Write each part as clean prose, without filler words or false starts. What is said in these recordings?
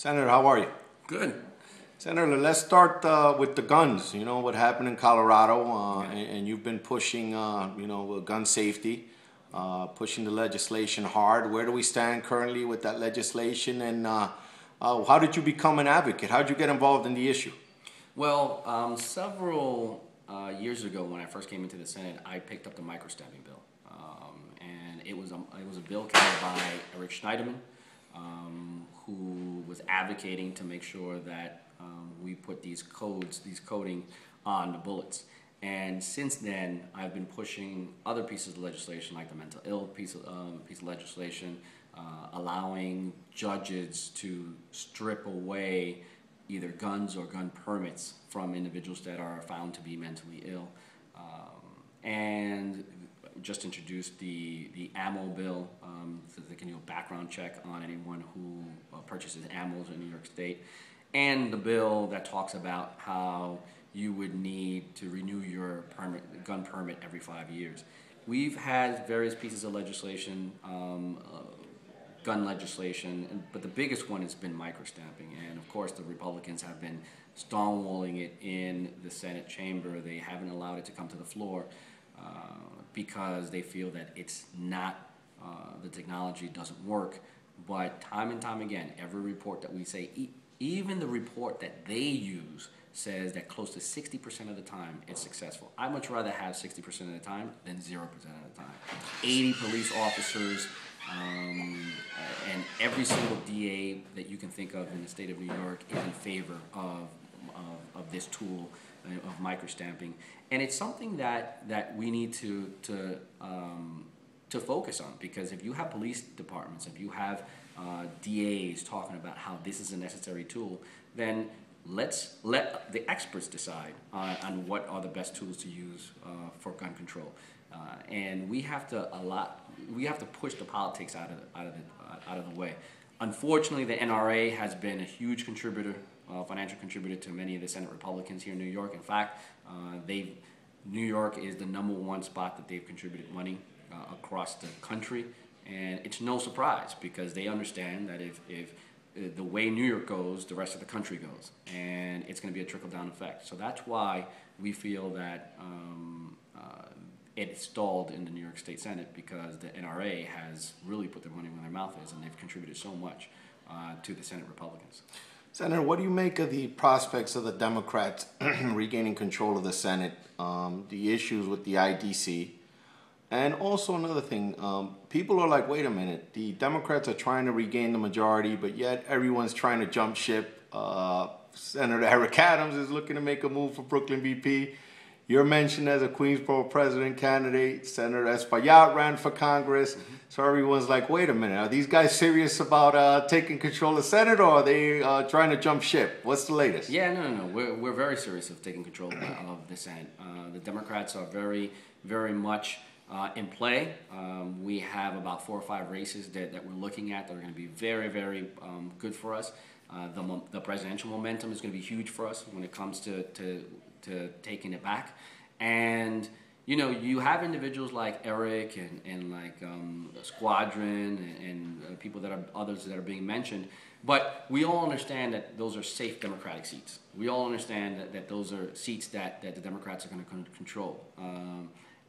Senator, how are you? Good. Senator, let's start with the guns. You know what happened in Colorado, and you've been pushing, gun safety, pushing the legislation hard. Where do we stand currently with that legislation, and how did you become an advocate? How did you get involved in the issue? Well, several years ago, when I first came into the Senate, I picked up the microstamping bill, and it was a bill carried by Eric Schneiderman, who was advocating to make sure that we put these coding on the bullets. And since then, I've been pushing other pieces of legislation, like the mental ill piece of legislation, allowing judges to strip away either guns or gun permits from individuals that are found to be mentally ill, and just introduced the ammo bill, so they can do a background check on anyone who purchases ammo in New York State, and the bill that talks about how you would need to renew your gun permit every 5 years. We've had various pieces of legislation, gun legislation, but the biggest one has been microstamping, and of course the Republicans have been stonewalling it in the Senate chamber. They haven't allowed it to come to the floor because they feel that it's not, the technology doesn't work. But time and time again, every report that we say, even the report that they use says that close to 60% of the time it's successful. I'd much rather have 60% of the time than 0% of the time. 80 police officers, and every single DA that you can think of in the state of New York is in favor of this tool of microstamping, and it's something that we need to focus on, because if you have police departments, if you have DAs talking about how this is a necessary tool, then let's let the experts decide on what are the best tools to use for gun control, and we have to push the politics out of the way. Unfortunately, the NRA has been a huge contributor, financial contributor to many of the Senate Republicans here in New York. In fact, New York is the #1 spot that they've contributed money across the country, and it's no surprise because they understand that if the way New York goes, the rest of the country goes, and it's going to be a trickle-down effect. So that's why we feel that it stalled in the New York State Senate, because the NRA has really put their money where their mouth is, and they've contributed so much to the Senate Republicans. Senator, what do you make of the prospects of the Democrats regaining control of the Senate, the issues with the IDC? And also another thing, people are like, wait a minute, the Democrats are trying to regain the majority, but yet everyone's trying to jump ship. Senator Eric Adams is looking to make a move for Brooklyn VP. You're mentioned as a Queensboro president candidate. Senator Espaillat ran for Congress. Mm-hmm. So everyone's like, wait a minute, are these guys serious about taking control of the Senate, or are they trying to jump ship? What's the latest? Yeah, no. We're very serious of taking control of the Senate. The Democrats are very, very much in play. We have about 4 or 5 races that we're looking at that are going to be very, very good for us. The presidential momentum is going to be huge for us when it comes to taking it back. And you have individuals like Eric and like Squadron and people that are others that are being mentioned, but we all understand that those are safe Democratic seats. We all understand that those are seats that the Democrats are going to control.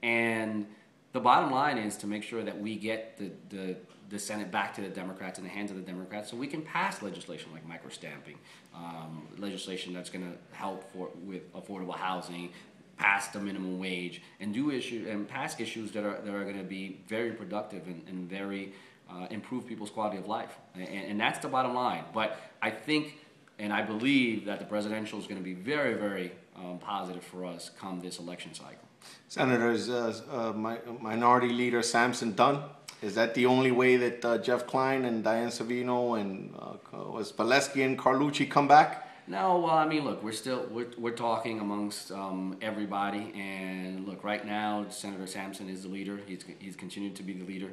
And the bottom line is to make sure that we get the Senate back to the Democrats, in the hands of the Democrats, so we can pass legislation like microstamping, legislation that's going to help with affordable housing, pass the minimum wage, and pass issues that are going to be very productive and very improve people's quality of life. And that's the bottom line. But I think and I believe that the presidential is going to be very, very positive for us come this election cycle. Senator, is Minority Leader Sampson done? Is that the only way that Jeff Klein and Diane Savino and was Pileski and Carlucci come back? No, well, I mean, look, we're talking amongst everybody, and look, right now Senator Sampson is the leader. He's continued to be the leader.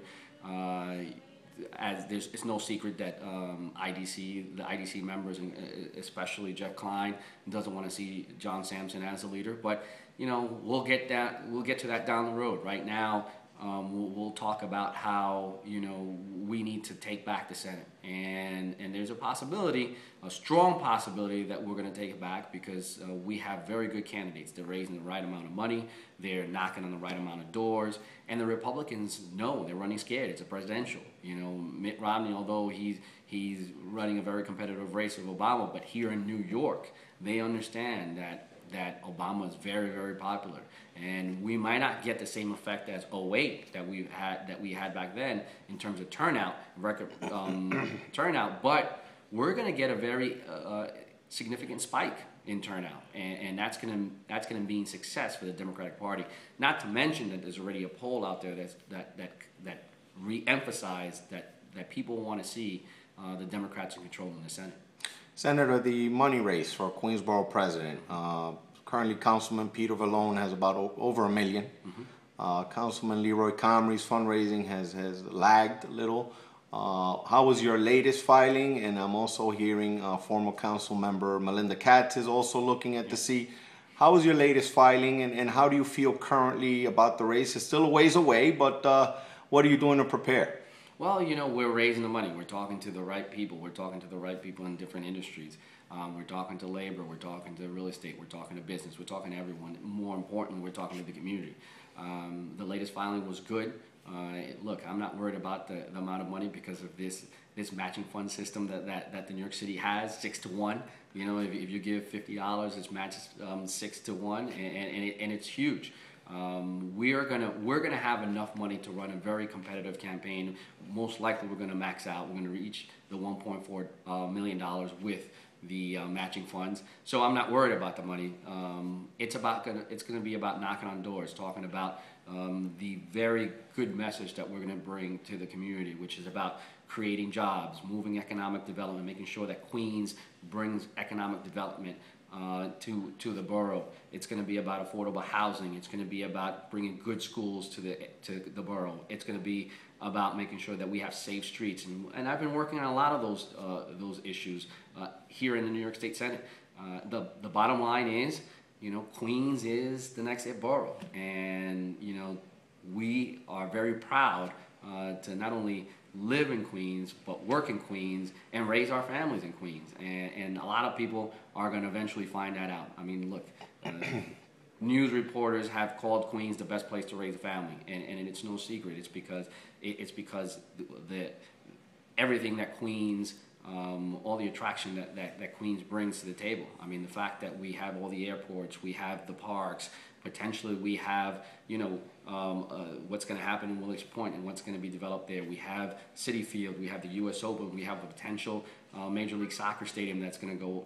It's no secret that the IDC members, and especially Jeff Klein, doesn't want to see John Sampson as a leader. But we'll get to that down the road. Right now, we'll talk about how, you know, we need to take back the Senate, and there's a possibility, a strong possibility, that we're going to take it back because we have very good candidates. They're raising the right amount of money, they're knocking on the right amount of doors, and the Republicans know they're running scared. It's a presidential. You know, Mitt Romney, although he's running a very competitive race with Obama, but here in New York, they understand that Obama is very, very popular, and we might not get the same effect as '08 that we had back then in terms of turnout, record turnout, but we're going to get a very significant spike in turnout, and that's going to mean success for the Democratic Party. Not to mention that there's already a poll out there that re-emphasized that people want to see the Democrats in control in the Senate. Senator, the money race for Queensborough president. Currently, Councilman Peter Vallone has about over $1 million. Councilman Leroy Comrie's fundraising has lagged a little. How was your latest filing? And I'm also hearing former council member Melinda Katz is also looking at the seat. How was your latest filing, and how do you feel currently about the race? It's still a ways away, but what are you doing to prepare? Well, you know, we're raising the money. We're talking to the right people. We're talking to the right people in different industries. We're talking to labor. We're talking to real estate. We're talking to business. We're talking to everyone. More importantly, we're talking to the community. The latest filing was good. Look, I'm not worried about the amount of money because of this matching fund system that the New York City has, 6-to-1. You know, if you give $50, it's matches 6-to-1, and it's huge. We're gonna have enough money to run a very competitive campaign. Most likely, we're gonna max out. We're gonna reach the $1.4 million with the matching funds. So I'm not worried about the money. It's gonna be about knocking on doors, talking about the very good message that we're gonna bring to the community, which is about creating jobs, moving economic development, making sure that Queens brings economic development to the borough. It's going to be about affordable housing. It's going to be about bringing good schools to the borough. It's going to be about making sure that we have safe streets. And I've been working on a lot of those issues here in the New York State Senate. The bottom line is, you know, Queens is the next borough, and you know, we are very proud to not only live in Queens, but work in Queens and raise our families in Queens. And a lot of people are going to eventually find that out. I mean, look, news reporters have called Queens the best place to raise a family, and it's no secret. It's because everything that Queens, all the attraction that Queens brings to the table. I mean, the fact that we have all the airports, we have the parks, potentially we have, you know, what's going to happen in Willits Point and what's going to be developed there. We have Citi Field, we have the U.S. Open, we have a potential Major League Soccer stadium that's going to go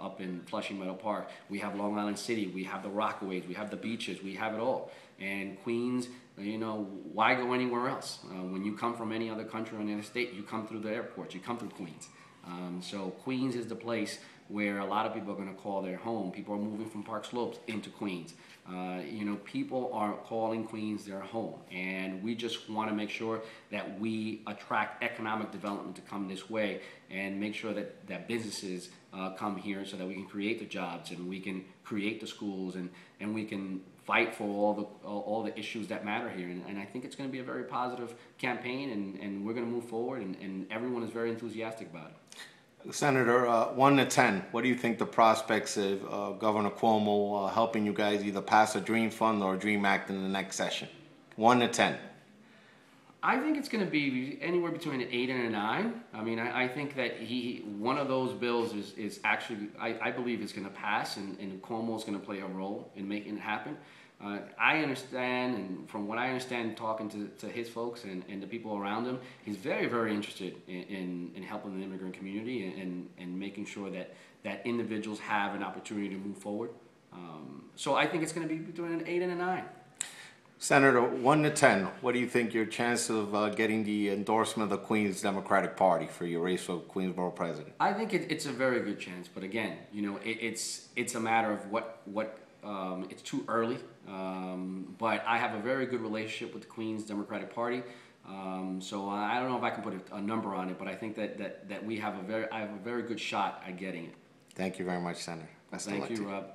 up in Flushing Meadow Park. We have Long Island City, we have the Rockaways, we have the beaches, we have it all. And Queens, you know, why go anywhere else? When you come from any other country or any other state, you come through the airport, you come through Queens. So Queens is the place where a lot of people are going to call their home. People are moving from Park Slopes into Queens. You know, people are calling Queens their home, and we just want to make sure that we attract economic development to come this way, and make sure that businesses come here so that we can create the jobs, and we can create the schools, and we can fight for all the issues that matter here. And I think it's going to be a very positive campaign, and we're going to move forward, and everyone is very enthusiastic about it. Senator, 1 to 10, what do you think the prospects of Governor Cuomo helping you guys either pass a Dream Fund or a Dream Act in the next session? 1 to 10. I think it's going to be anywhere between an 8 and a 9. I mean, I think that one of those bills is actually, I believe is going to pass, and Cuomo is going to play a role in making it happen. I understand, and from what I understand, talking to his folks and the people around him, he's very, very interested in helping the immigrant community and making sure that individuals have an opportunity to move forward. So I think it's going to be between an 8 and a 9. Senator, 1 to 10, what do you think your chances of getting the endorsement of the Queens Democratic Party for your race for Queensborough president? I think it's a very good chance, but again, you know, it's a matter of what it's too early. But I have a very good relationship with the Queens Democratic Party, so I don't know if I can put a number on it, but I think that I have a very good shot at getting it. Thank you very much, Senator. Thank you, Rob.